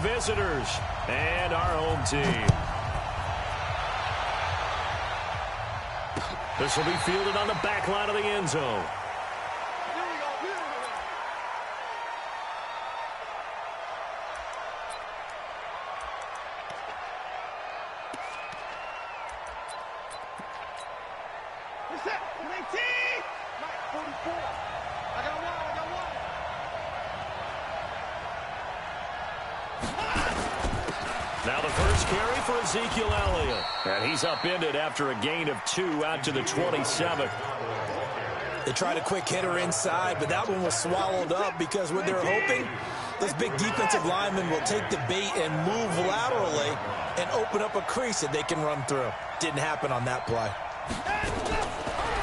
visitors and our home team. This will be fielded on the back line of the end zone. Now the first carry for Ezekiel Elliott. And he's upended after a gain of 2 out to the 27. They tried a quick hitter inside, but that one was swallowed up because what they're hoping, those big defensive linemen will take the bait and move laterally and open up a crease that they can run through. Didn't happen on that play.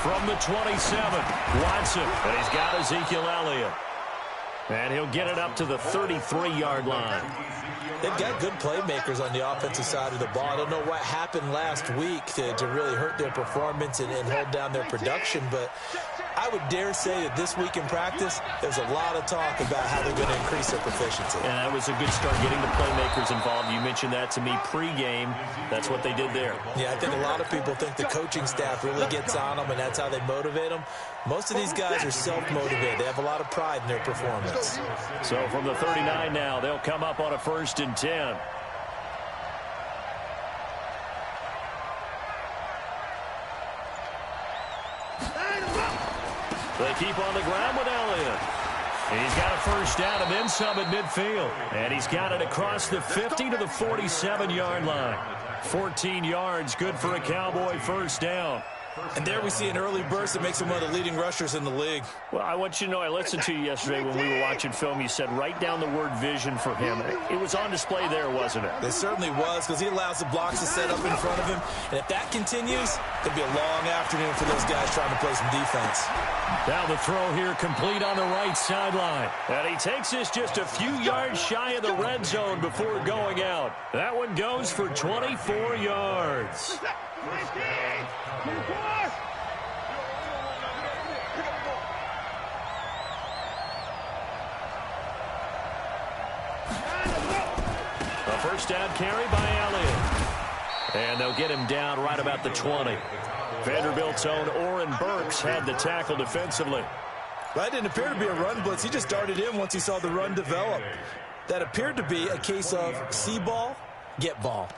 From the 27, Watson. And he's got Ezekiel Elliott. And he'll get it up to the 33-yard line. They've got good playmakers on the offensive side of the ball. I don't know what happened last week to really hurt their performance and hold down their production, but I would dare say that this week in practice, there's a lot of talk about how they're going to increase their proficiency. And that was a good start, getting the playmakers involved. You mentioned that to me pregame. That's what they did there. Yeah, I think a lot of people think the coaching staff really gets on them, and that's how they motivate them. Most of these guys are self-motivated. They have a lot of pride in their performance. So from the 39 now, they'll come up on a 1st and 10. They keep on the ground with Elliott. And he's got a first down and then some at midfield. And he's got it across the 50 to the 47-yard line. 14 yards, good for a Cowboy first down. And there we see an early burst that makes him one of the leading rushers in the league. Well, I want you to know, I listened to you yesterday when we were watching film. You said write down the word vision for him. It was on display there, wasn't it? It certainly was, because he allows the blocks to set up in front of him. And if that continues, it'll be a long afternoon for those guys trying to play some defense. Now the throw here complete on the right sideline. And he takes this just a few yards shy of the red zone before going out. That one goes for 24 yards. A first down carry by Elliott. And they'll get him down right about the 20. Vanderbilt's own Oren Burks had the tackle defensively. That didn't appear to be a run blitz. He just darted in once he saw the run develop. That appeared to be a case of see ball, get ball.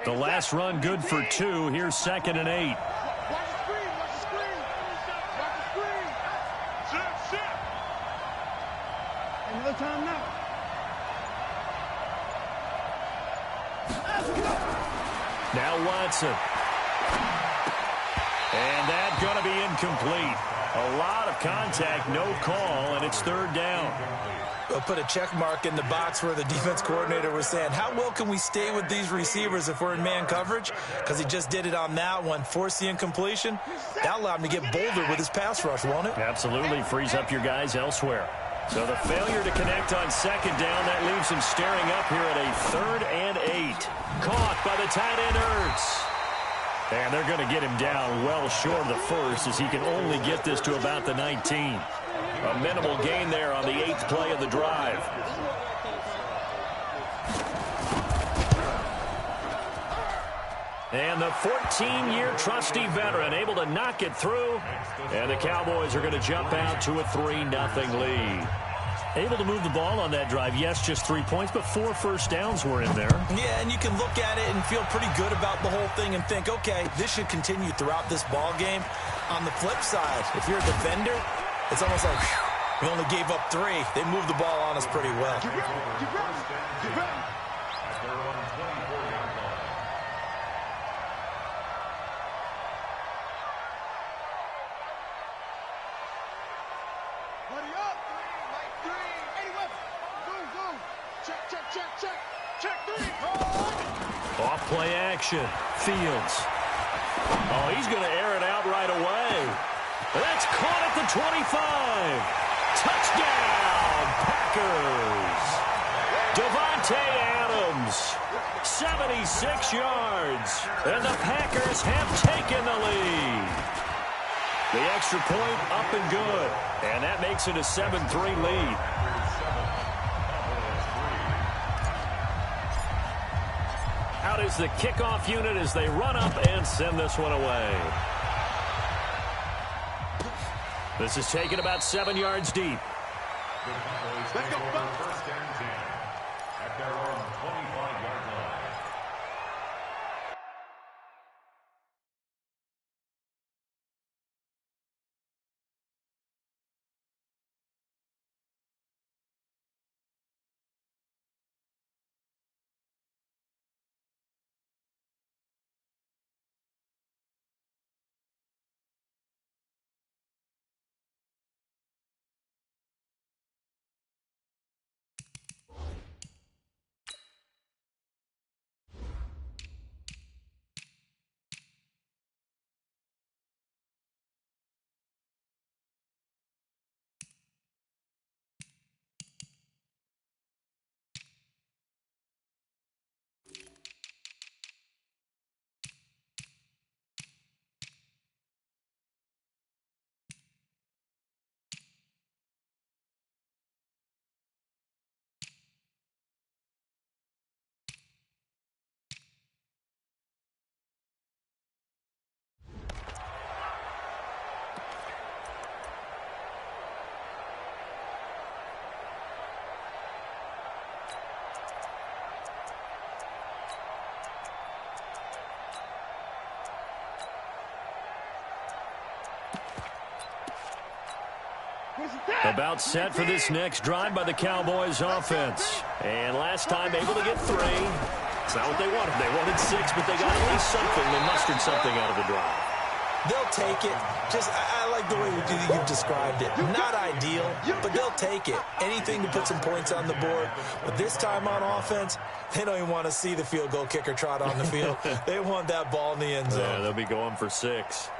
The last run good for 2. Here's 2nd and 8. Now Watson. And that's going to be incomplete. A lot of contact, no call, and it's 3rd down. They'll put a check mark in the box where the defense coordinator was saying, how well can we stay with these receivers if we're in man coverage? Because he just did it on that one, forced the incompletion. That allowed him to get bolder with his pass rush, won't it? Absolutely, frees up your guys elsewhere. So the failure to connect on 2nd down, that leaves him staring up here at a 3rd and 8. Caught by the tight end Ertz. And they're going to get him down well short of the 1st, as he can only get this to about the 19. A minimal gain there on the 8th play of the drive. And the 14-year trusty veteran able to knock it through. And the Cowboys are going to jump out to a 3-0 lead. Able to move the ball on that drive. Yes, just 3 points, but 4 first downs were in there. Yeah, and you can look at it and feel pretty good about the whole thing and think, okay, this should continue throughout this ball game. On the flip side, if you're a defender, it's almost like, whew, we only gave up 3. They moved the ball on us pretty well. Off play action. Fields. Oh, he's going to air it out right away. That's caught at the 25. Touchdown, Packers. Devontae Adams, 76 yards. And the Packers have taken the lead. The extra point up and good. And that makes it a 7-3 lead. out is the kickoff unit as they run up and send this one away. This is taken about 7 yards deep. Let's go. First and 10 at their own 25-yard line. About set for this next drive by the Cowboys offense. And last time able to get 3. It's not what they wanted. They wanted 6, but they got at least something. They mustered something out of the drive. They'll take it. I like the way you've described it. Not ideal, but they'll take it. Anything to put some points on the board. But this time on offense, they don't even want to see the field goal kicker trot on the field. They want that ball in the end zone. Yeah, they'll be going for 6.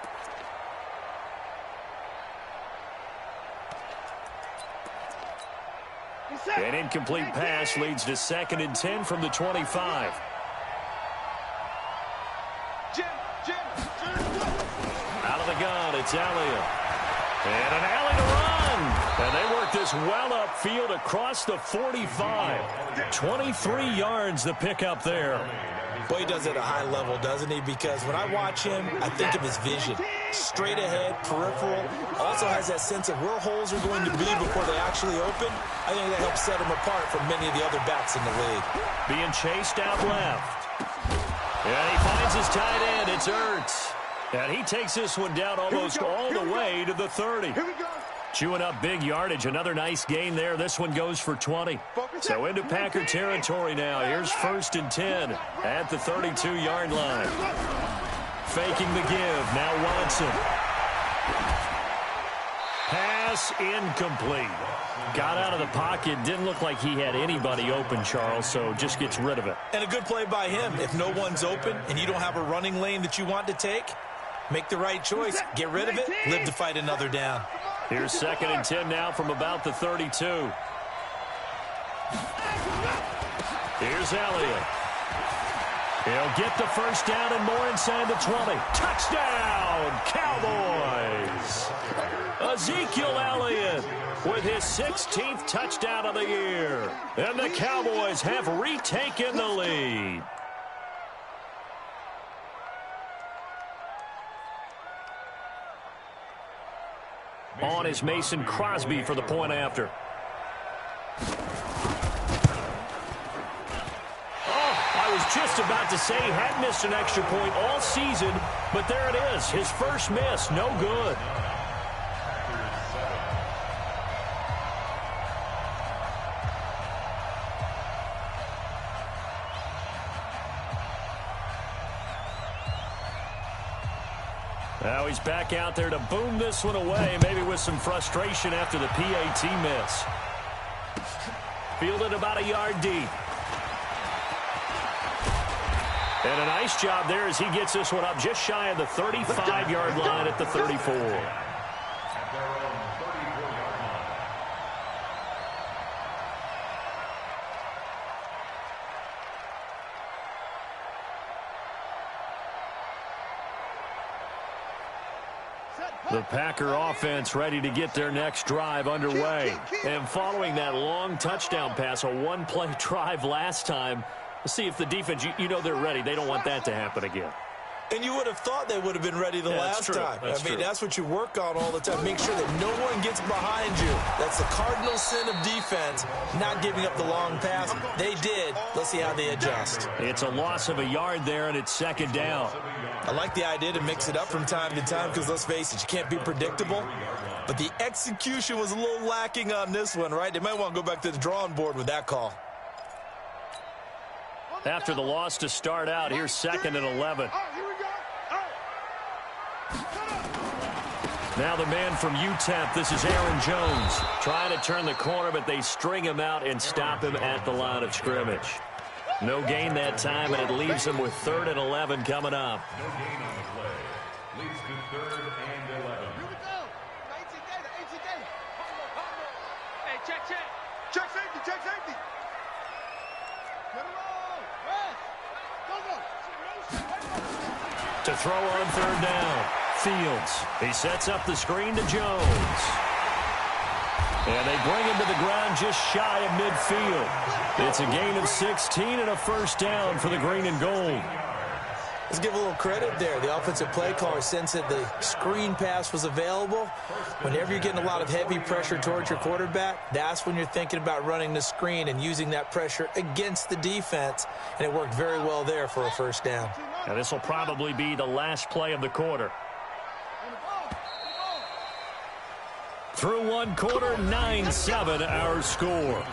An incomplete pass leads to 2nd and 10 from the 25. Out of the gun, it's Elliott. And an alley to run. And they work this well upfield across the 45. 23 yards the pickup there. Boy, he does it at a high level, doesn't he? Because when I watch him, I think of his vision. Straight ahead, peripheral. Also has that sense of where holes are going to be before they actually open. I think that helps set him apart from many of the other backs in the league. Being chased out left. And he finds his tight end. It's Ertz. And he takes this one down almost all the way to the 30. Here we go. Chewing up big yardage. Another nice gain there. This one goes for 20. So into Packer territory now. Here's 1st and 10 at the 32-yard line. Faking the give. Now Watson. Pass incomplete. Got out of the pocket. Didn't look like he had anybody open, Charles, so just gets rid of it. And a good play by him. If no one's open and you don't have a running lane that you want to take, make the right choice. Get rid of it. Live to fight another down. Here's 2nd and 10 now from about the 32. Here's Elliott. He'll get the first down and more inside the 20. Touchdown, Cowboys! Ezekiel Elliott with his 16th touchdown of the year. And the Cowboys have retaken the lead. On is Mason Crosby for the point after. I was just about to say he had missed an extra point all season, but there it is. His first miss, no good. Now he's back out there to boom this one away, maybe with some frustration after the PAT miss. Fielded about a yard deep. And a nice job there as he gets this one up just shy of the 35-yard line at the 34. The Packer offense ready to get their next drive underway. And following that long touchdown pass, a one-play drive last time, See if the defense, you know they're ready. They don't want that to happen again. And you would have thought they would have been ready the last time. That's what you work on all the time. Make sure that no one gets behind you. That's the cardinal sin of defense, not giving up the long pass. They did. Let's see how they adjust. It's a loss of a yard there, and it's second down. I like the idea to mix it up from time to time because, let's face it, you can't be predictable. But the execution was a little lacking on this one, right? They might want to go back to the drawing board with that call. After the loss to start out, here's second and 11. Now the man from UTEP, this is Aaron Jones. Trying to turn the corner, but they string him out and stop him at the line of scrimmage. No gain that time, and it leaves him with 3rd and 11 coming up. No gain on the play. Leads to 3rd and 11. Here we go. 18 data, 18 data. Hey, check. Check safety, check safety. Get it on. Rest. Go. To throw on 3rd down. Fields. He sets up the screen to Jones. And they bring him to the ground just shy of midfield. It's a gain of 16 and a 1st down for the green and gold. Let's give a little credit there. The offensive play caller sensed that the screen pass was available. Whenever you're getting a lot of heavy pressure towards your quarterback, that's when you're thinking about running the screen and using that pressure against the defense. And it worked very well there for a 1st down. Now this will probably be the last play of the quarter. Through one quarter, 9-7 our score.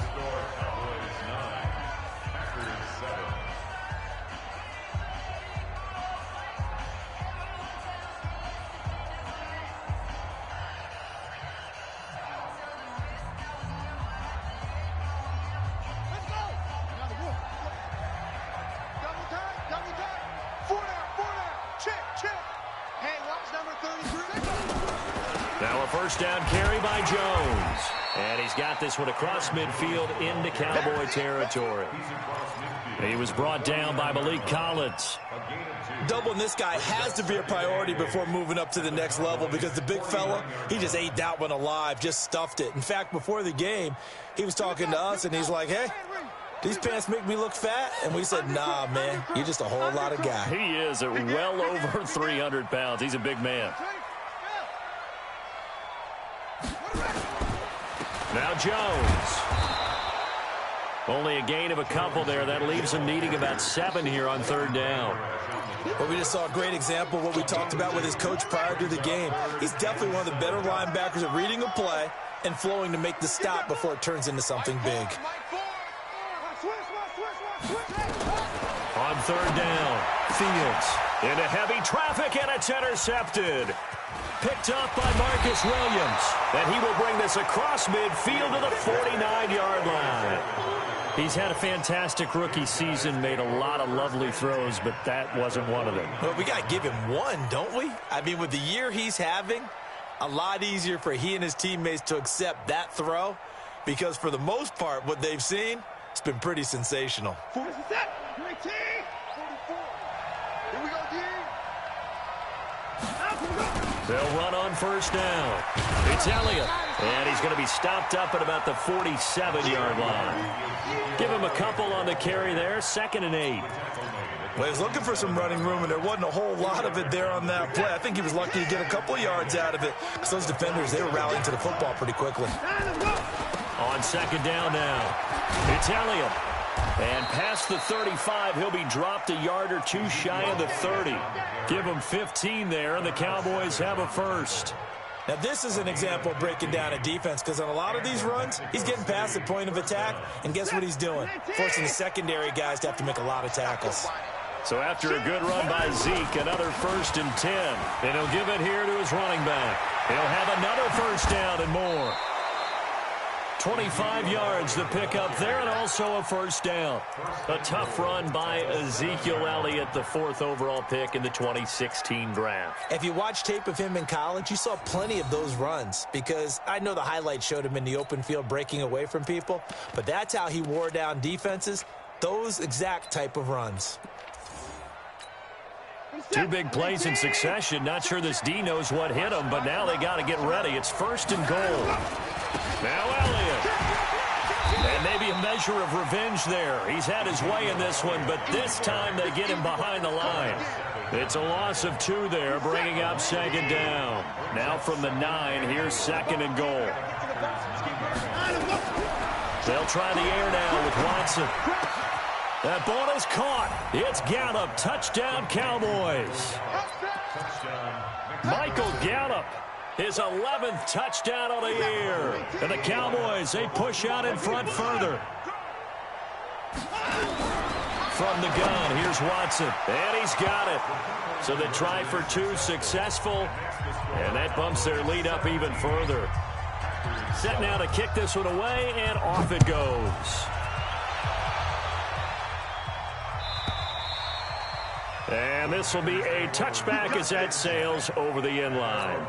Now a 1st down carry by Jones. And he's got this one across midfield into Cowboy territory. He was brought down by Malik Collins. Doubling this guy has to be a priority before moving up to the next level because the big fella, he just ate that one alive, just stuffed it. In fact, before the game, he was talking to us, and he's like, hey, these pants make me look fat? And we said, nah, man, you're just a whole lot of guy. He is at well over 300 pounds. He's a big man. Now Jones. Only a gain of a couple there. That leaves him needing about 7 here on 3rd down. Well, we just saw a great example of what we talked about with his coach prior to the game. He's definitely one of the better linebackers at reading a play and flowing to make the stop before it turns into something big. On 3rd down, Fields into heavy traffic, and it's intercepted. Picked up by Marcus Williams. And he will bring this across midfield to the 49-yard line. He's had a fantastic rookie season, made a lot of lovely throws, but that wasn't one of them. Well, we got to give him one, don't we? I mean, with the year he's having, a lot easier for he and his teammates to accept that throw because for the most part, what they've seen, it's been pretty sensational. 40 set. 19. 44. Here we go, D. They'll run on 1st down. It's Elliott. And he's going to be stopped up at about the 47-yard line. Give him a couple on the carry there. 2nd and 8. Well, he was looking for some running room, and there wasn't a whole lot of it there on that play. I think he was lucky to get a couple of yards out of it because those defenders, they were rallying to the football pretty quickly. On 2nd down now. It's Elliott. And past the 35, he'll be dropped a yard or 2 shy of the 30. Give him 15 there, and the Cowboys have a 1st. Now, this is an example of breaking down a defense because on a lot of these runs, he's getting past the point of attack, and guess what he's doing? Forcing the secondary guys to have to make a lot of tackles. So after a good run by Zeke, another 1st and 10. And he'll give it here to his running back. He'll have another 1st down and more. 25 yards to pick up there, and also a 1st down. A tough run by Ezekiel Elliott, the 4th overall pick in the 2016 draft. If you watch tape of him in college, you saw plenty of those runs because I know the highlights showed him in the open field breaking away from people, but that's how he wore down defenses, those exact type of runs. 2 big plays in succession. Not sure this D knows what hit him, but now they got to get ready. It's 1st and goal. Now Elliott. And maybe a measure of revenge there. He's had his way in this one, but this time they get him behind the line. It's a loss of 2 there, bringing up second down. Now from the 9, here's second and goal. They'll try the air now with Watson. That ball is caught. It's Gallup. Touchdown, Cowboys. Michael Gallup, his 11th touchdown of the year. And the Cowboys, they push out in front further. From the gun, here's Watson. And he's got it. So they try for 2, successful. And that bumps their lead up even further. Set now to kick this one away, and off it goes. And this will be a touchback as that sails over the end line.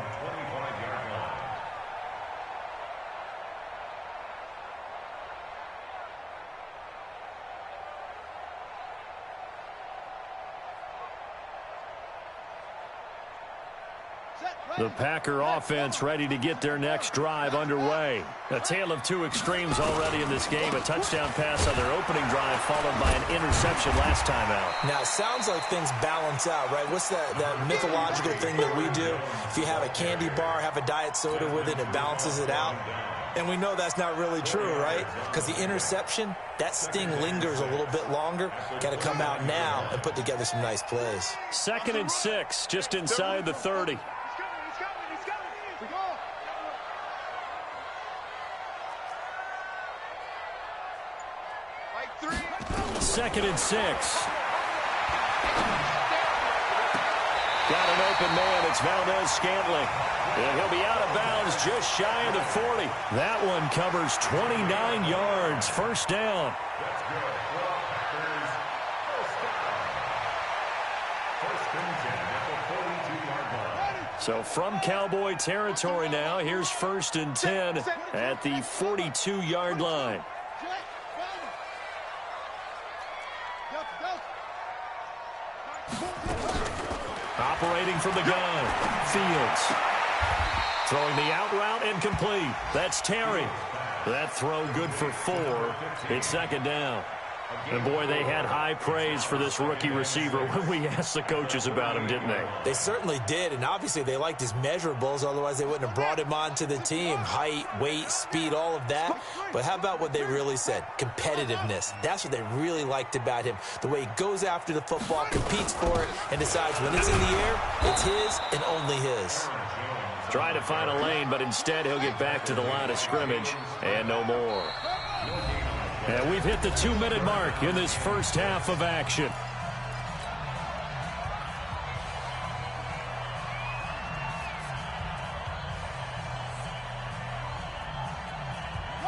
The Packer offense ready to get their next drive underway. A tale of 2 extremes already in this game. A touchdown pass on their opening drive followed by an interception last time out. Now, it sounds like things balance out, right? What's that mythological thing that we do? If you have a candy bar, have a diet soda with it, it balances it out. And we know that's not really true, right? Because the interception, that sting lingers a little bit longer. Got to come out now and put together some nice plays. 2nd and 6, just inside the 30. Second and 6. Got an open man. It's Valdez-Scantling. And he'll be out of bounds just shy of the 40. That one covers 29 yards. First down. So from Cowboy territory now, here's 1st and 10 at the 42-yard line. Operating from the gun, Fields. Throwing the out route incomplete. That's Terry. That throw good for 4. It's second down. And, boy, they had high praise for this rookie receiver when we asked the coaches about him, didn't they? They certainly did, and obviously they liked his measurables. Otherwise, they wouldn't have brought him onto the team. Height, weight, speed, all of that. But how about what they really said? Competitiveness. That's what they really liked about him. The way he goes after the football, competes for it, and decides when it's in the air, it's his and only his. Trying to find a lane, but instead he'll get back to the line of scrimmage and no more. And we've hit the 2-minute mark in this first half of action.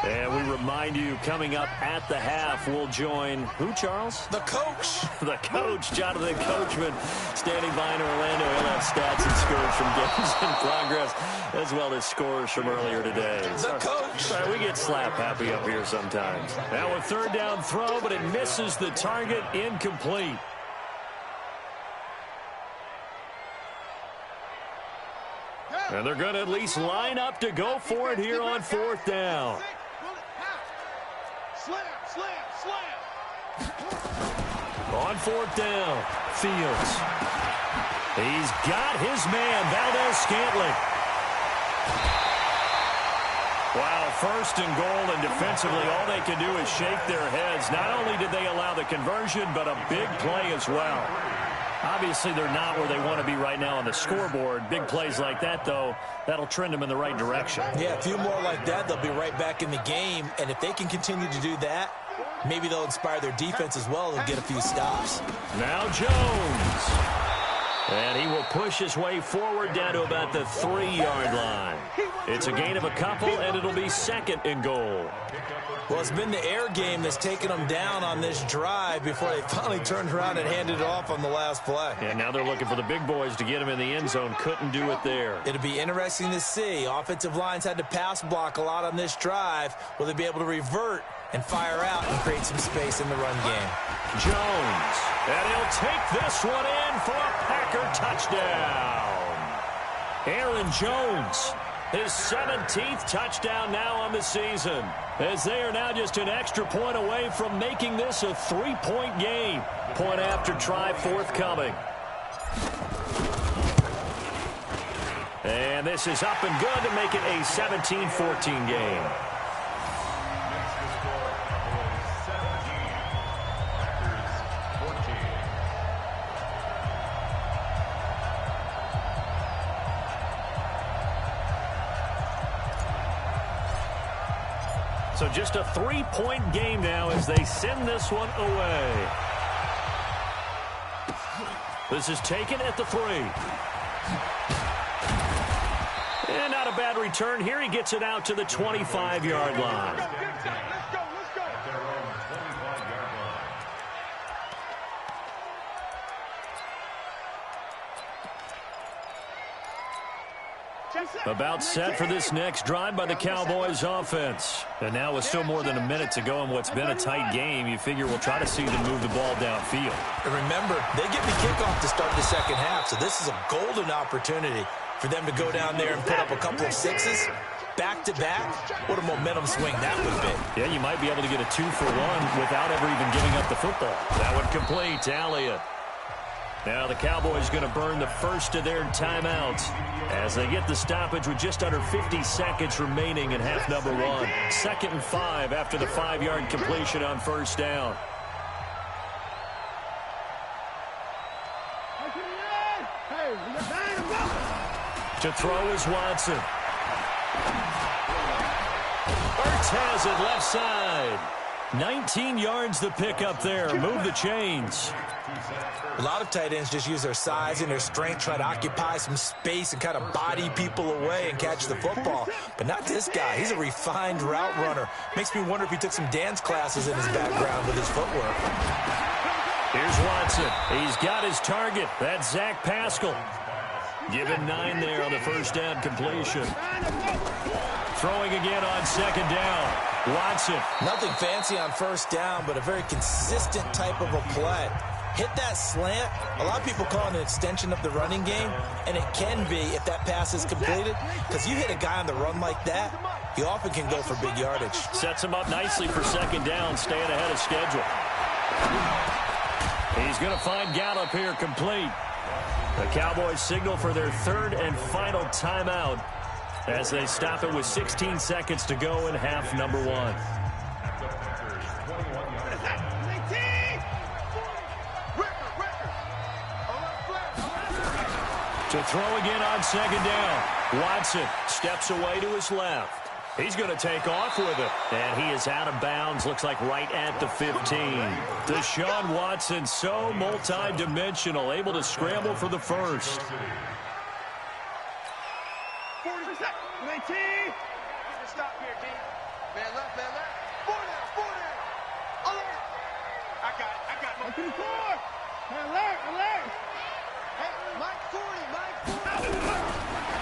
And we remind you, coming up at the half, we'll join who, Charles? The coach. The coach, Jonathan Coachman, standing by in Orlando. He'll have stats and scores from games in progress, as well as scores from earlier today. The coach. Sorry, we get slap happy up here sometimes. Now a 3rd down throw, but it misses the target, incomplete. And they're going to at least line up to go for it here on 4th down. On 4th down, Fields. He's got his man, Valdez-Scantling. Wow, 1st and goal, and defensively all they can do is shake their heads. Not only did they allow the conversion, but a big play as well. Obviously, they're not where they want to be right now on the scoreboard. Big plays like that, though, that'll trend them in the right direction. Yeah, a few more like that, they'll be right back in the game. And if they can continue to do that, maybe they'll inspire their defense as well and get a few stops. Now Jones. And he will push his way forward down to about the 3-yard line. It's a gain of a couple, and it'll be 2nd and goal. Well, it's been the air game that's taken them down on this drive before they finally turned around and handed it off on the last play. And now they're looking for the big boys to get him in the end zone. Couldn't do it there. It'll be interesting to see. Offensive lines had to pass block a lot on this drive. Will they be able to revert and fire out and create some space in the run game? Jones. And he'll take this one in for a Packer touchdown. Aaron Jones. His 17th touchdown now on the season, as they are now just an extra point away from making this a 3-point game. Point after try forthcoming. And this is up and good to make it a 17-14 game. So just a 3-point game now as they send this one away. This is taken at the 3. And not a bad return here. He gets it out to the 25-yard line. Let's go. About set for this next drive by the Cowboys offense. And now with still more than a minute to go in what's been a tight game, you figure we'll try to see them move the ball downfield. And remember, they get the kickoff to start the second half, so this is a golden opportunity for them to go down there and put up a couple of sixes back-to-back. What a momentum swing that would be. Yeah, you might be able to get a 2-for-1 without ever even giving up the football. That one complete to Elliott. Now the Cowboys going to burn the first of their timeouts as they get the stoppage with just under 50 seconds remaining in half number 1. 2nd and 5 after the 5-yard completion on first down. To throw is Watson. Ertz has it left side. 19 yards to pick up there. Move the chains. A lot of tight ends just use their size and their strength, try to occupy some space and kind of body people away and catch the football. But not this guy. He's a refined route runner. Makes me wonder if he took some dance classes in his background with his footwork. Here's Watson. He's got his target. That's Zach Pascal. Given 9 there on the first down completion. Throwing again on second down. Watson. Nothing fancy on first down, but a very consistent type of a play. Hit that slant. A lot of people call it an extension of the running game, and it can be if that pass is completed, because you hit a guy on the run like that, he often can go for big yardage. Sets him up nicely for second down, staying ahead of schedule. He's going to find Gallup here complete. The Cowboys signal for their 3rd and final timeout as they stop it with 16 seconds to go in half number 1. To throw again on second down. Watson steps away to his left. He's going to take off with it. And he is out of bounds, looks like right at the 15. Deshaun Watson, so multi-dimensional, able to scramble for the first. 40 seconds. 19. Stop here, D. Man left, man left. 40. Alert. I got it. 4. Alert. Hey, Mike 40.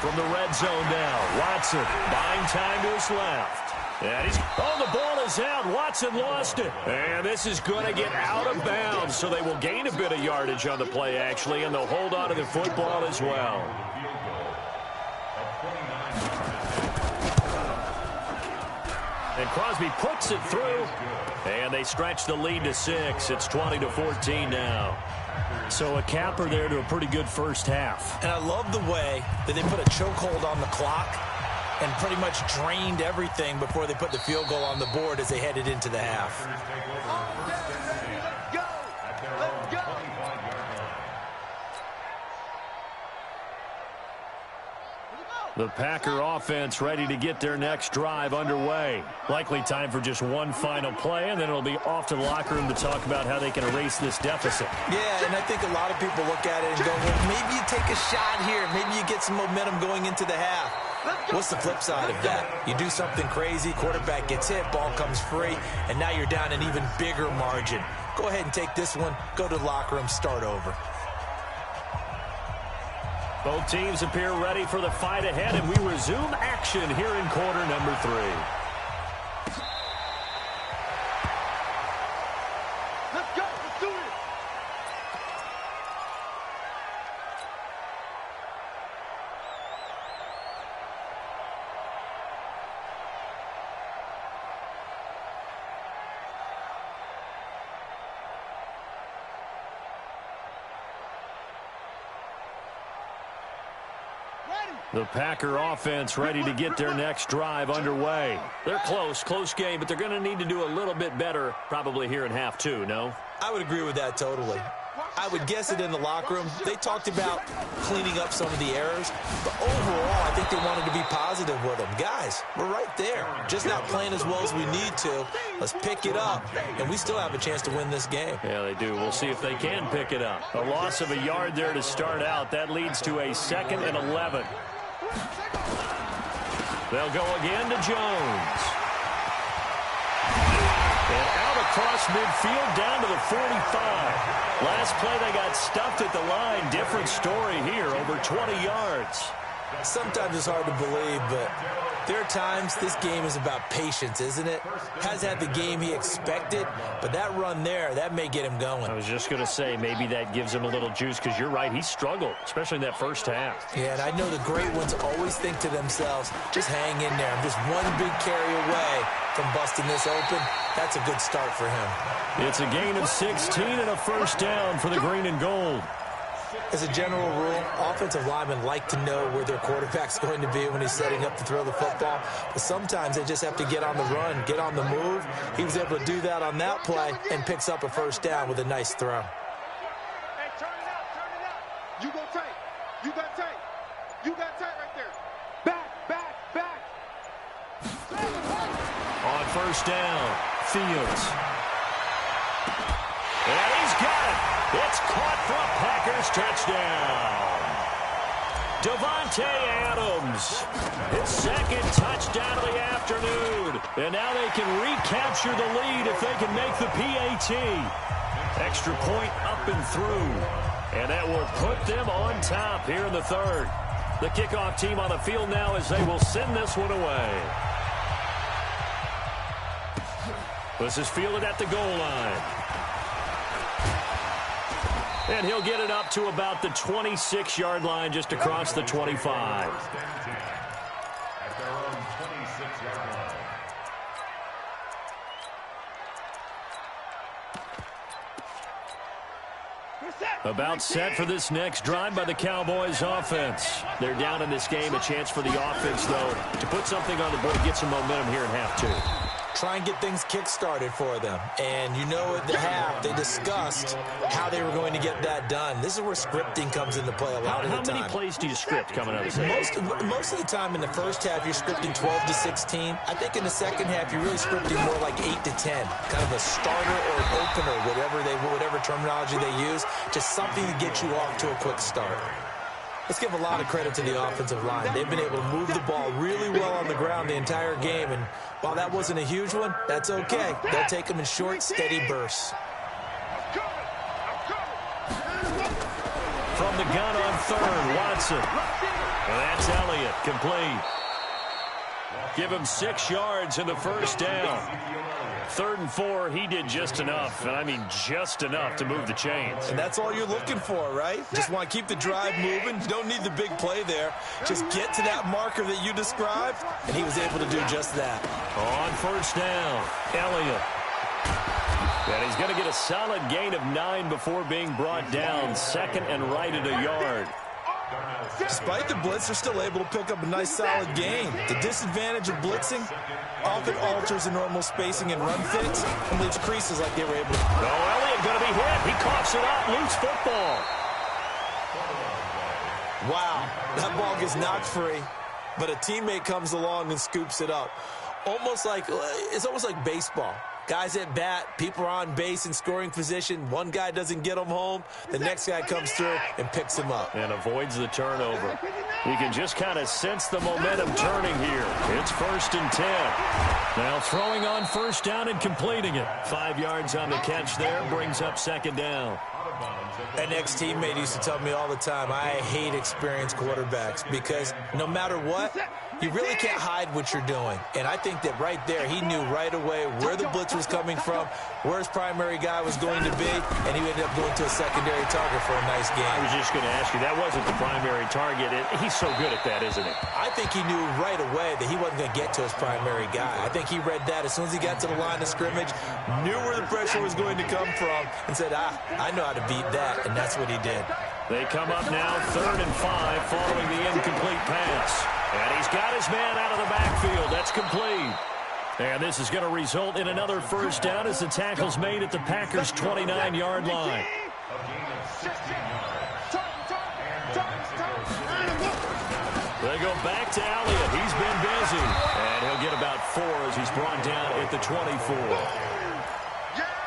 From the red zone now, Watson buying time to his left. And the ball is out. Watson lost it. And this is going to get out of bounds, so they will gain a bit of yardage on the play, actually, and they'll hold on to the football as well. And Crosby puts it through, and they stretch the lead to 6. It's 20-14 now. So a capper there to a pretty good first half. And I love the way that they put a chokehold on the clock and pretty much drained everything before they put the field goal on the board as they headed into the half. Let's go. The Packer offense ready to get their next drive underway. Likely time for just one final play, and then it'll be off to the locker room to talk about how they can erase this deficit. Yeah, and I think a lot of people look at it and go, well, maybe you take a shot here. Maybe you get some momentum going into the half. What's the flip side of that? You do something crazy, quarterback gets hit, ball comes free, and now you're down an even bigger margin. Go ahead and take this one, go to the locker room, start over. Both teams appear ready for the fight ahead, and we resume action here in quarter number 3. Let's go. Let's do it. The Packer offense ready to get their next drive underway. They're close game, but they're going to need to do a little bit better probably here in half two, no? I would agree with that totally. I would guess it in the locker room. They talked about cleaning up some of the errors, but overall, I think they wanted to be positive with them. Guys, we're right there. Just not playing as well as we need to. Let's pick it up, and we still have a chance to win this game. Yeah, they do. We'll see if they can pick it up. A loss of a yard there to start out. That leads to a 2nd and 11. They'll go again to Jones. And out across midfield down to the 45. Last play they got stuffed at the line. Different story here, over 20 yards. Sometimes it's hard to believe, but there are times this game is about patience, isn't it? Has had the game he expected, but that run there, that may get him going. I was just going to say, maybe that gives him a little juice, because you're right, he struggled, especially in that first half. Yeah, and I know the great ones always think to themselves, just hang in there. I'm just one big carry away from busting this open. That's a good start for him. It's a gain of 16 and a first down for the green and gold. As a general rule, offensive linemen like to know where their quarterback's going to be when he's setting up to throw the football. But sometimes they just have to get on the run, get on the move. He was able to do that on that play and picks up a first down with a nice throw. Hey, turn it out. You go tight. You got tight. You got tight right there. Back. On first down, Fields. And he's got it. It's caught for a Packers touchdown. Devontae Adams, his 2nd touchdown of the afternoon. And now they can recapture the lead if they can make the PAT. Extra point up and through. And that will put them on top here in the 3rd. The kickoff team on the field now as they will send this one away. This is fielded at the goal line. And he'll get it up to about the 26-yard line, just across the 25. At their own 26-yard line. About set for this next drive by the Cowboys offense. They're down in this game. A chance for the offense, though, to put something on the board, get some momentum here in half two. Try and get things kick-started for them. And you know at the half, they discussed how they were going to get that done. This is where scripting comes into play a lot of the time. How many plays do you script coming out of this? Most of the time in the first half, you're scripting 12 to 16. I think in the second half, you're really scripting more like 8 to 10. Kind of a starter or an opener, whatever terminology they use. Just something to get you off to a quick start. Let's give a lot of credit to the offensive line. They've been able to move the ball really well on the ground the entire game, and while that wasn't a huge one, that's okay. They'll take them in short, steady bursts. From the gun on 3rd, Watson. And that's Elliott, complete. Give him 6 yards in the first down. 3rd and 4, he did just enough, and I mean just enough to move the chains. And that's all you're looking for, right? Just want to keep the drive moving. You don't need the big play there. Just get to that marker that you described, and he was able to do just that. On first down, Elliott. And he's going to get a solid gain of 9 before being brought down. 2nd and right at a yard. Despite the blitz, they're still able to pick up a nice solid gain. The disadvantage of blitzing often alters the normal spacing and run fits and leaves creases like they were able to. Oh, Elliott going to be hit. He coughs it up. Loose football. Wow, that ball gets knocked free, but a teammate comes along and scoops it up. It's almost like baseball. Guys at bat, people are on base in scoring position. One guy doesn't get them home. The next guy comes through and picks him up. And avoids the turnover. You can just kind of sense the momentum turning here. It's 1st and 10. Now throwing on first down and completing it. 5 yards on the catch there. Brings up 2nd down. An ex-teammate used to tell me all the time, I hate experienced quarterbacks because no matter what, you really can't hide what you're doing. And I think that right there, he knew right away where the blitz was coming from, where his primary guy was going to be, and he ended up going to a secondary target for a nice game. I was just going to ask you, that wasn't the primary target. He's so good at that, isn't he? I think he knew right away that he wasn't going to get to his primary guy. I think he read that as soon as he got to the line of scrimmage, knew where the pressure was going to come from, and said, I know how to beat that, and that's what he did. They come up now 3rd and 5 following the incomplete pass. And he's got his man out of the backfield. That's complete. And this is going to result in another first down as the tackle's made at the Packers' 29-yard line. They go back to Elliott. He's been busy. And he'll get about 4 as he's brought down at the 24.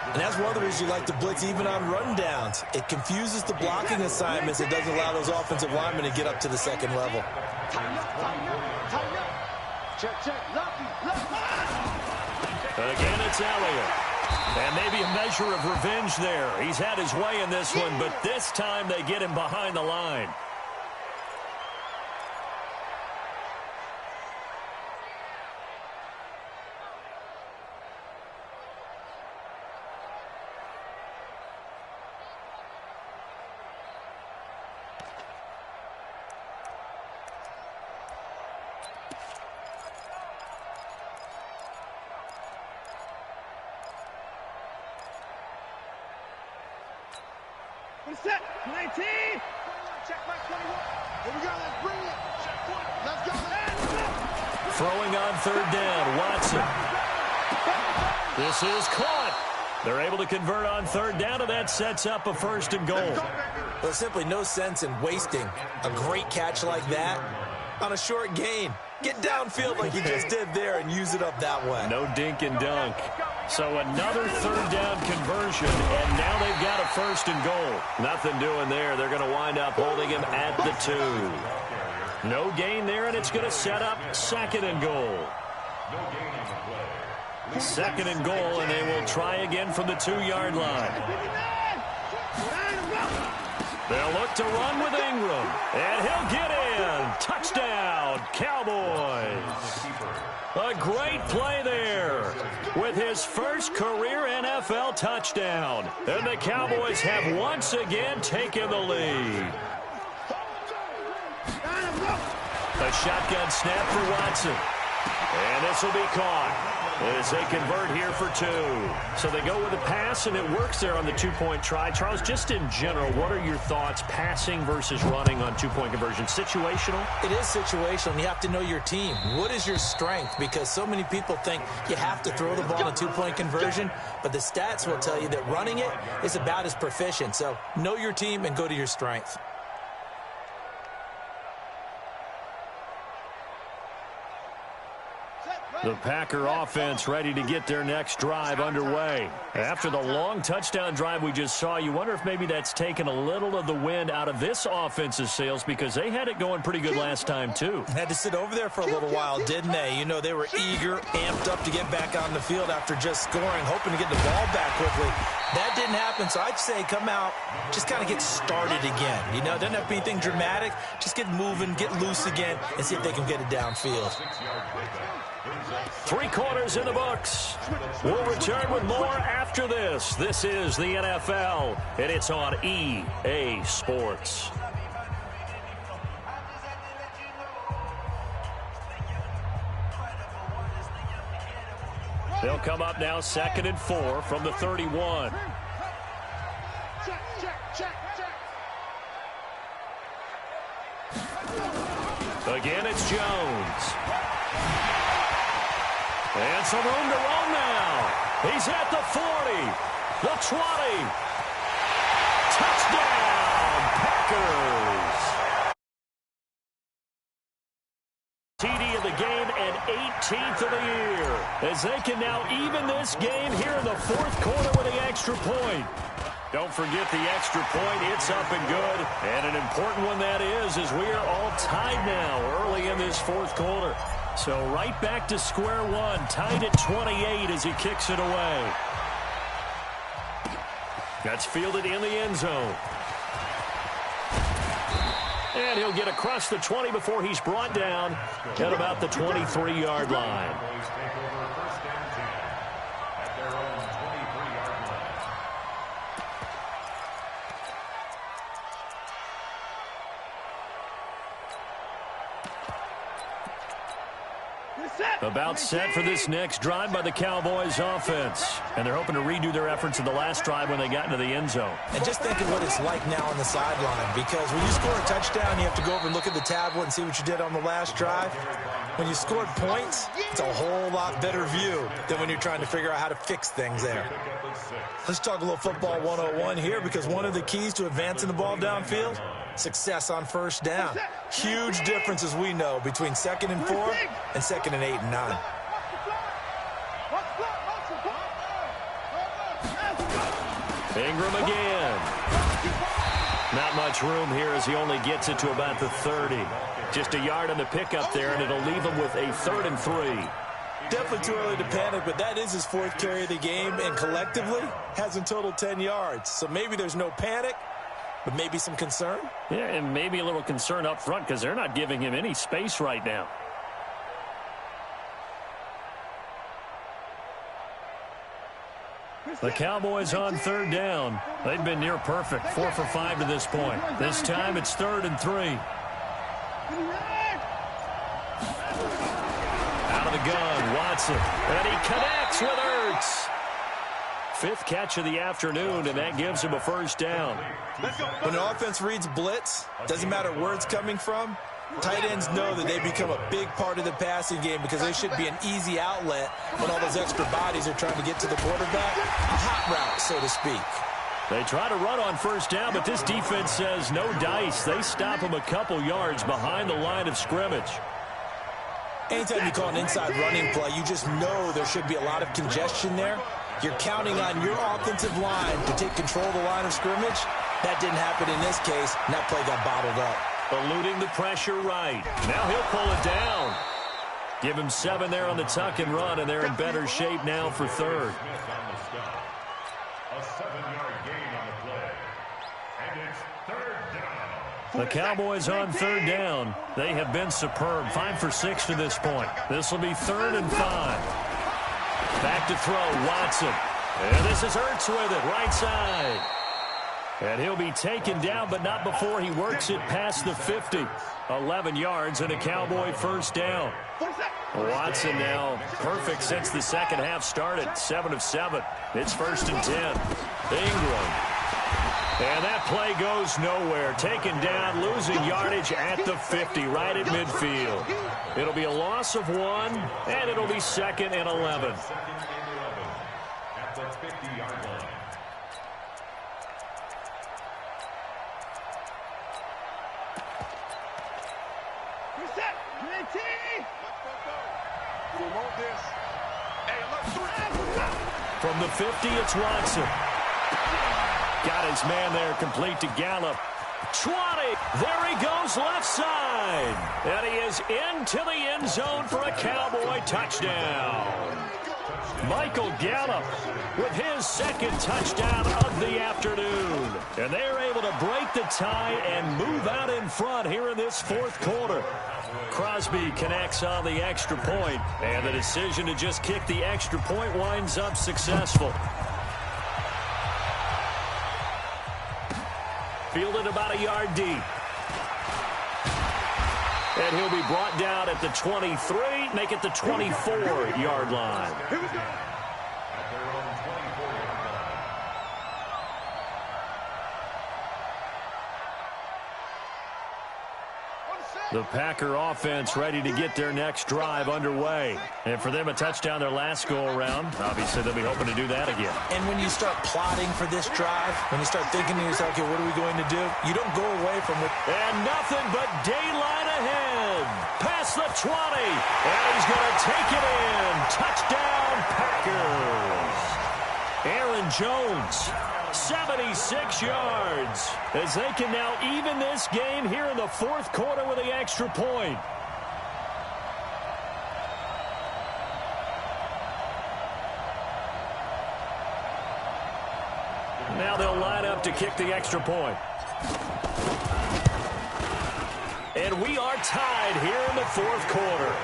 And that's one of the reasons you like to blitz even on rundowns. It confuses the blocking assignments. It doesn't allow those offensive linemen to get up to the second level. Again, it's Elliott. And maybe a measure of revenge there. He's had his way in this one, but this time they get him behind the line. Set, 19. Check my 21. Here we go, let's bring it. Check 20. Let's go. Throwing on 3rd down, Watson. This is caught. They're able to convert on 3rd down, and that sets up a 1st and goal. There's simply no sense in wasting a great catch like that on a short gain. Get downfield like you just did there and use it up that way. No dink and dunk. So another 3rd down conversion, and now they've got a 1st and goal. Nothing doing there. They're going to wind up holding him at the 2. No gain there, and it's going to set up 2nd and goal. 2nd and goal, and they will try again from the 2-yard line. They'll look to run with Ingram, and he'll get in. Touchdown, Cowboys. A great play there with his first career NFL touchdown. And the Cowboys have once again taken the lead. A shotgun snap for Watson. And this will be caught as they convert here for 2. So they go with a pass, and it works there on the 2-point try. Charles, just in general, what are your thoughts passing versus running on 2-point conversion? Situational? It is situational, and you have to know your team. What is your strength? Because so many people think you have to throw the ball on a 2-point conversion, but the stats will tell you that running it is about as proficient. So know your team and go to your strength. The Packer offense ready to get their next drive underway. After the long touchdown drive we just saw, you wonder if maybe that's taken a little of the wind out of this offense's sails because they had it going pretty good last time, too. Had to sit over there for a little while, didn't they? You know, they were eager, amped up to get back on the field after just scoring, hoping to get the ball back quickly. That didn't happen, so I'd say come out, just kind of get started again. You know, it doesn't have to be anything dramatic. Just get moving, get loose again, and see if they can get it downfield. 3 quarters in the books. We'll return with more after this. This is the NFL, and it's on EA Sports. They'll come up now 2nd and 4 from the 31. Again, it's Jones. And some room to roam now. He's at the 40, the 20. Touchdown, Packers. TD of the game and 18th of the year. As they can now even this game here in the 4th quarter with the extra point. Don't forget the extra point. It's up and good. And an important one that is, as we are all tied now early in this 4th quarter. So right back to square one, tied at 28 as he kicks it away. That's fielded in the end zone. And he'll get across the 20 before he's brought down at about the 23-yard line. About set for this next drive by the Cowboys offense. And they're hoping to redo their efforts in the last drive when they got into the end zone. And just think of what it's like now on the sideline, because when you score a touchdown, you have to go over and look at the tablet and see what you did on the last drive. When you scored points, it's a whole lot better view than when you're trying to figure out how to fix things there. Let's talk a little football 101 here, because one of the keys to advancing the ball downfield, success on first down. Huge difference, as we know, between 2nd and 4 and 2nd and 8 and 9. Ingram again. Not much room here as he only gets it to about the 30. Just a yard on the pickup there, and it'll leave him with a 3rd and 3. Definitely too early to panic, but that is his 4th carry of the game, and collectively has in total 10 yards. So maybe there's no panic, but maybe some concern. Yeah, and maybe a little concern up front because they're not giving him any space right now. The Cowboys on 3rd down. They've been near perfect, 4 for 5 to this point. This time it's 3rd and 3. Out of the gun, Watson. And he connects with Ertz. 5th catch of the afternoon, and that gives him a first down. When an offense reads blitz, doesn't matter where it's coming from, tight ends know that they become a big part of the passing game because they should be an easy outlet when all those extra bodies are trying to get to the quarterback. A hot route, so to speak. They try to run on first down, but this defense says no dice. They stop him a couple yards behind the line of scrimmage. Anytime you call an inside running play, you just know there should be a lot of congestion there. You're counting on your offensive line to take control of the line of scrimmage. That didn't happen in this case, and that play got bottled up. Eluding the pressure right. Now he'll pull it down. Give him 7 there on the tuck and run, and they're in better shape now for 3rd. A 7-yard gain on the play. And it's 3rd down. The Cowboys on 3rd down. They have been superb. 5 for 6 to this point. This will be 3rd and 5. Back to throw, Watson. And this is Ertz with it, right side. And he'll be taken down, but not before he works it past the 50. 11 yards and a Cowboy first down. Watson now perfect since the second half started. 7 of 7. It's 1st and 10. Ingram. And that play goes nowhere. Taken down, losing yardage at the 50, right at midfield. It'll be a loss of 1, and it'll be 2nd and 11. At the 50-yard line. From the 50, it's Watson. Got his man there, complete to Gallup. 20. There he goes, left side. And he is into the end zone for a Cowboy touchdown. Michael Gallup with his 2nd touchdown of the afternoon. And they're able to break the tie and move out in front here in this 4th quarter. Crosby connects on the extra point, and the decision to just kick the extra point winds up successful. Fielded about a yard deep. And he'll be brought down at the 23, make it the 24-yard line. At their own 24-yard line. The Packer offense ready to get their next drive underway. And for them, a touchdown their last go-around. Obviously, they'll be hoping to do that again. And when you start plotting for this drive, when you start thinking to yourself, okay, what are we going to do? You don't go away from it. And nothing but daylight ahead. Past the 20. And he's going to take it in. Touchdown, Packers. Aaron Jones, 76 yards, as they can now even this game here in the 4th quarter with the extra point. Now they'll line up to kick the extra point. And we are tied here in the 4th quarter.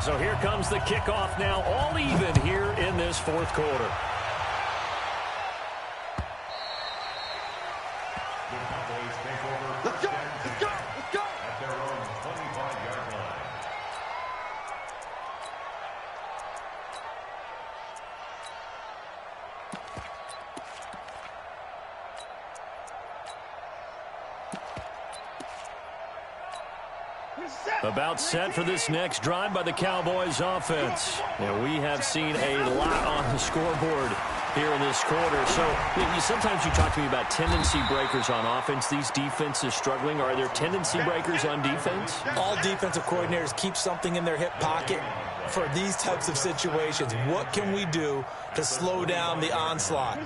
So here comes the kickoff now, all even here in this fourth quarter. The Cowboys take over. Let's go! Let's go! Let's go! At their own 25-yard line. About set for this next drive by the Cowboys offense. And we have seen a lot on the scoreboard here in this quarter. So sometimes you talk to me about tendency breakers on offense. These defenses struggling. Are there tendency breakers on defense? All defensive coordinators keep something in their hip pocket for these types of situations. What can we do to slow down the onslaught?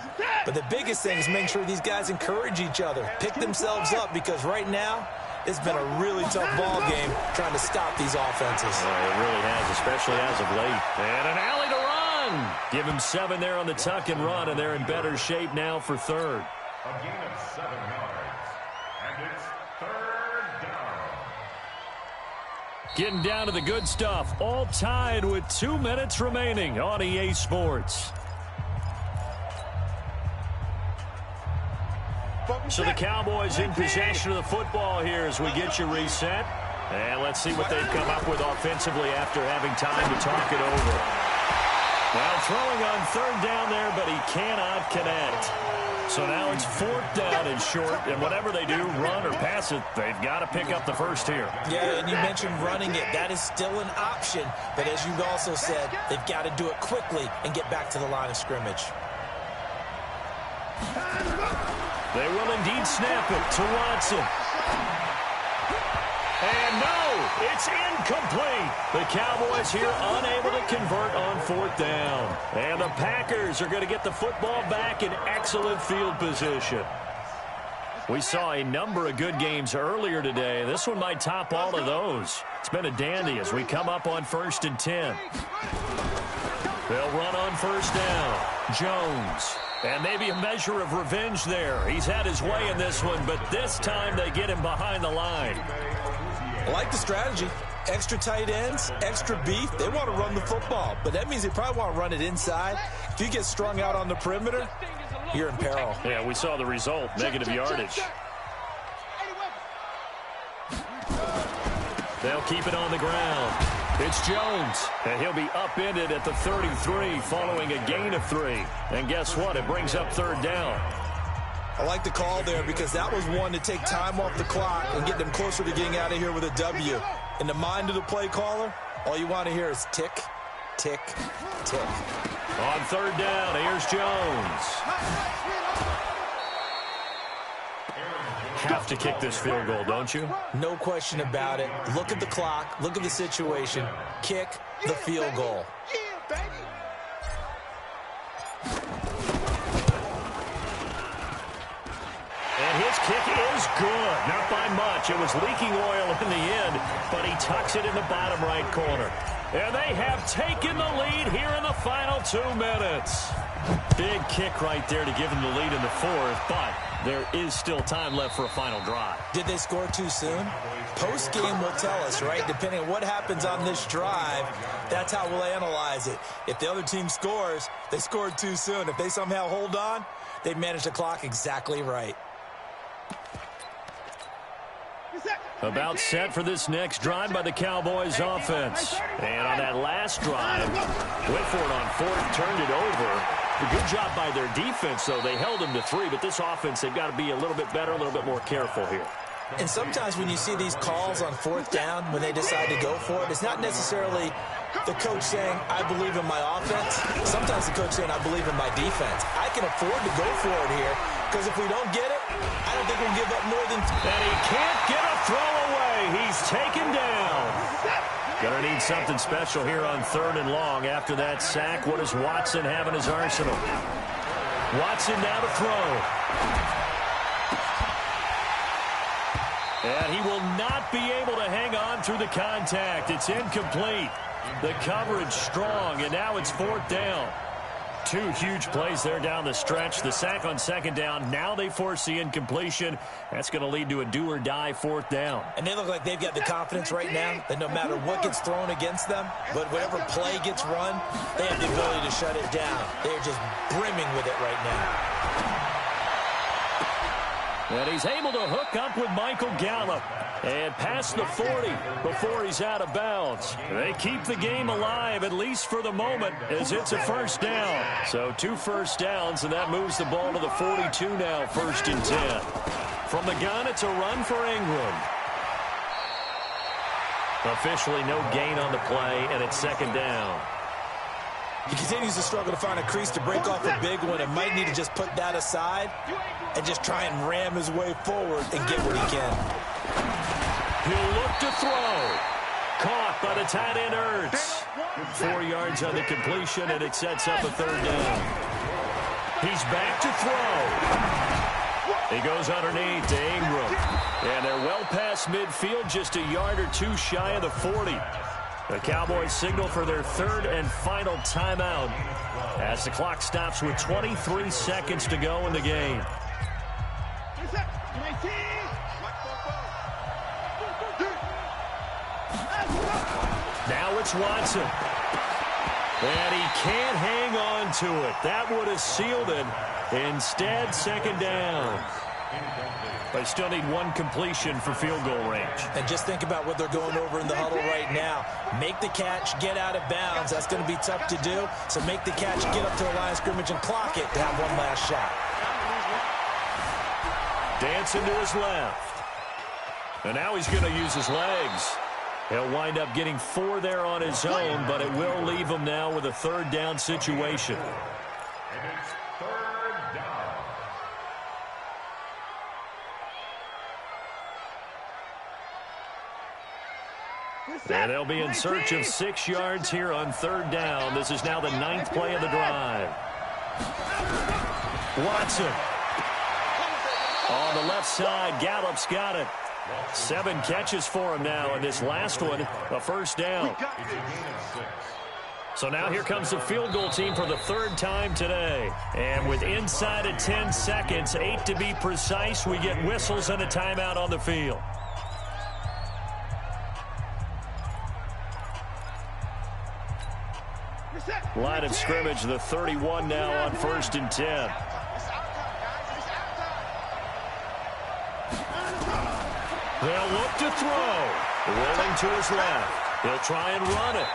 But the biggest thing is make sure these guys encourage each other, pick themselves up, because right now it's been a really tough ball game trying to stop these offenses. It really has, especially as of late. And an alley to run. Give him 7 there on the tuck and run, and they're in better shape now for third. A gain of 7 yards. And it's third down. Getting down to the good stuff. All tied with 2 minutes remaining on EA Sports. So the Cowboys in possession of the football here as we get you reset. And let's see what they've come up with offensively after having time to talk it over. Well, throwing on third down there, but he cannot connect. So now it's 4th down and short, and whatever they do, run or pass it, they've got to pick up the first here. Yeah, and you mentioned running it. That is still an option, but as you've also said, they've got to do it quickly and get back to the line of scrimmage. They will indeed snap it to Watson. And no, it's incomplete. The Cowboys here unable to convert on 4th down. And the Packers are going to get the football back in excellent field position. We saw a number of good games earlier today. This one might top all of those. It's been a dandy as we come up on 1st and 10. They'll run on 1st down. Jones. And maybe a measure of revenge there. He's had his way in this one, but this time they get him behind the line. I like the strategy. Extra tight ends, extra beef. They want to run the football, but that means they probably want to run it inside. If you get strung out on the perimeter, you're in peril. Yeah, we saw the result, negative yardage. They'll keep it on the ground. It's Jones, and he'll be upended at the 33 following a gain of 3. And guess what? It brings up 3rd down. I like the call there because that was one to take time off the clock and get them closer to getting out of here with a W. In the mind of the play caller, all you want to hear is tick, tick, tick. On 3rd down, here's Jones. Have to kick this field goal, don't you? No question about it. Look at the clock. Look at the situation. Kick the field goal. And his kick is good. Not by much. It was leaking oil in the end, but he tucks it in the bottom right corner. And they have taken the lead here in the final 2 minutes. Big kick right there to give them the lead in the 4th, but there is still time left for a final drive. Did they score too soon? Post-game will tell us, right? Depending on what happens on this drive, that's how we'll analyze it. If the other team scores, they scored too soon. If they somehow hold on, they managed the clock exactly right. About set for this next drive by the Cowboys offense. And on that last drive, went for it on 4th, turned it over. A good job by their defense, though. They held them to 3, but this offense, they've got to be a little bit better, a little bit more careful here. And sometimes when you see these calls on 4th down, when they decide to go for it, it's not necessarily the coach saying, I believe in my offense. Sometimes the coach saying, I believe in my defense. I can afford to go for it here, because if we don't get it, I don't think we'll give up more than... And he can't get a throw away. He's taken down. Gonna need something special here on 3rd and long. After that sack, what does Watson have in his arsenal? Watson now to throw. And he will not be able to hang on through the contact. It's incomplete. The coverage strong, and now it's 4th down. Two huge plays there down the stretch. The sack on second down. Now they force the incompletion. That's going to lead to a do-or-die fourth down. And they look like they've got the confidence right now that no matter what gets thrown against them, but whatever play gets run, they have the ability to shut it down. They're just brimming with it right now. And he's able to hook up with Michael Gallup and past the 40 before he's out of bounds. They keep the game alive, at least for the moment, as it's a first down. So 2 first downs, and that moves the ball to the 42 now, 1st and 10. From the gun, it's a run for Ingram. Officially no gain on the play, and it's 2nd down. He continues to struggle to find a crease to break off a big one and might need to just put that aside and just try and ram his way forward and get what he can. He'll look to throw. Caught by the tight end Ertz. 4 yards on the completion, and it sets up a 3rd down. He's back to throw. He goes underneath to Ingram. And they're well past midfield, just a yard or 2 shy of the 40. The Cowboys signal for their 3rd and final timeout as the clock stops with 23 seconds to go in the game. Now it's Watson. And he can't hang on to it. That would have sealed it. Instead, 2nd down. They still need 1 completion for field goal range. And just think about what they're going over in the huddle right now. Make the catch, get out of bounds. That's going to be tough to do. So make the catch, get up to the line of scrimmage, and clock it to have 1 last shot. Dancing to his left. And now he's going to use his legs. He'll wind up getting 4 there on his own, but it will leave him now with a 3rd down situation. And it's 3rd down. And they'll be in search of 6 yards here on 3rd down. This is now the 9th play of the drive. Watson. On the left side, Gallup's got it. 7 catches for him now, and this last one, a 1st down. So now here comes the field goal team for the 3rd time today. And with inside of 10 seconds, 8 to be precise, we get whistles and a timeout on the field. Line of scrimmage, the 31 now on 1st and 10. They'll look to throw. Rolling to his left. He'll try and run it.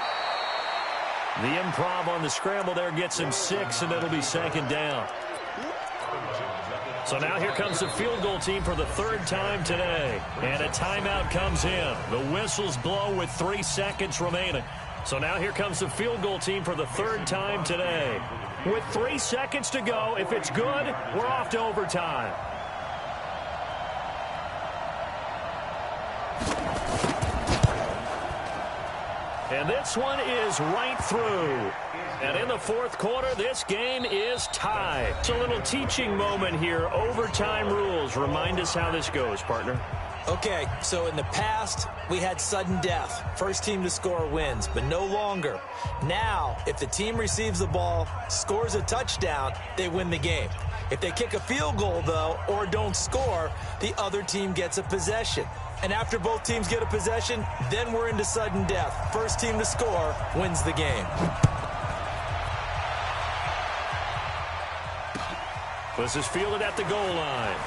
The improv on the scramble there gets him 6, and it'll be 2nd down. So now here comes the field goal team for the 3rd time today. And a timeout comes in. The whistles blow with 3 seconds remaining. So now here comes the field goal team for the 3rd time today. With 3 seconds to go, if it's good, we're off to overtime. And this one is right through. And in the 4th quarter, this game is tied. It's a little teaching moment here. Overtime rules. Remind us how this goes, partner. Okay, so in the past, we had sudden death. First team to score wins, but no longer. Now, if the team receives the ball, scores a touchdown, they win the game. If they kick a field goal, though, or don't score, the other team gets a possession. And after both teams get a possession, then we're into sudden death. First team to score wins the game. This is fielded at the goal line.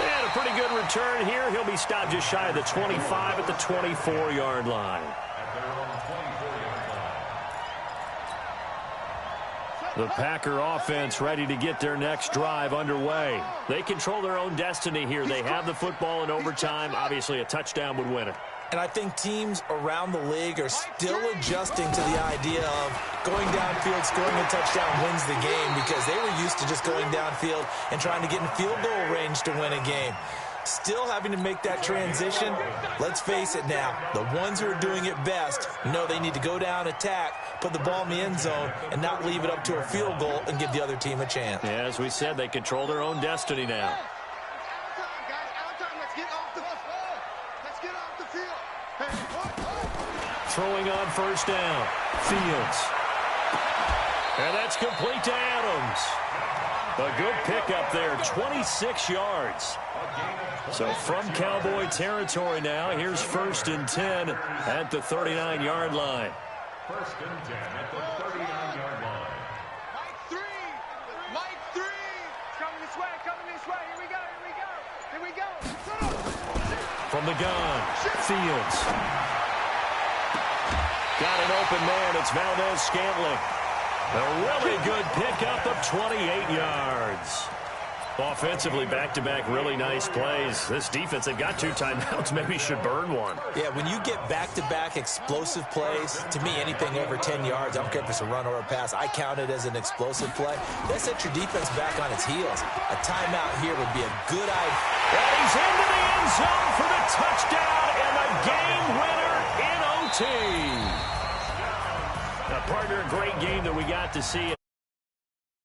And a pretty good return here. He'll be stopped just shy of the 25 at the 24-yard line. The Packer offense ready to get their next drive underway. They control their own destiny here. They have the football in overtime. Obviously, a touchdown would win it. And I think teams around the league are still adjusting to the idea of going downfield, scoring a touchdown wins the game, because they were used to just going downfield and trying to get in field goal range to win a game. Still having to make that transition. Let's face it now, the ones who are doing it best know they need to go down, attack, put the ball in the end zone, and not leave it up to a field goal and give the other team a chance. Yeah, as we said, they control their own destiny now. Throwing on 1st down. Fields. And that's complete to Adams. A good pickup there, 26 yards. So from Cowboy territory now, here's 1st and 10 at the 39-yard line. 1st and 10 at the 39-yard line. Mike 3. Coming this way. Here we go. From the gun, Fields. Got an open man. It's Valdez-Scantling. A really good pickup of 28 yards. Offensively, back-to-back really nice plays. This defense, they've got 2 timeouts. Maybe should burn one. Yeah, when you get back-to-back explosive plays, to me, anything over 10 yards, I don't care if it's a run or a pass, I count it as an explosive play. That sets your defense back on its heels. A timeout here would be a good idea. And he's into the end zone for the touchdown and the game winner in OT. Now, partner, a great game that we got to see.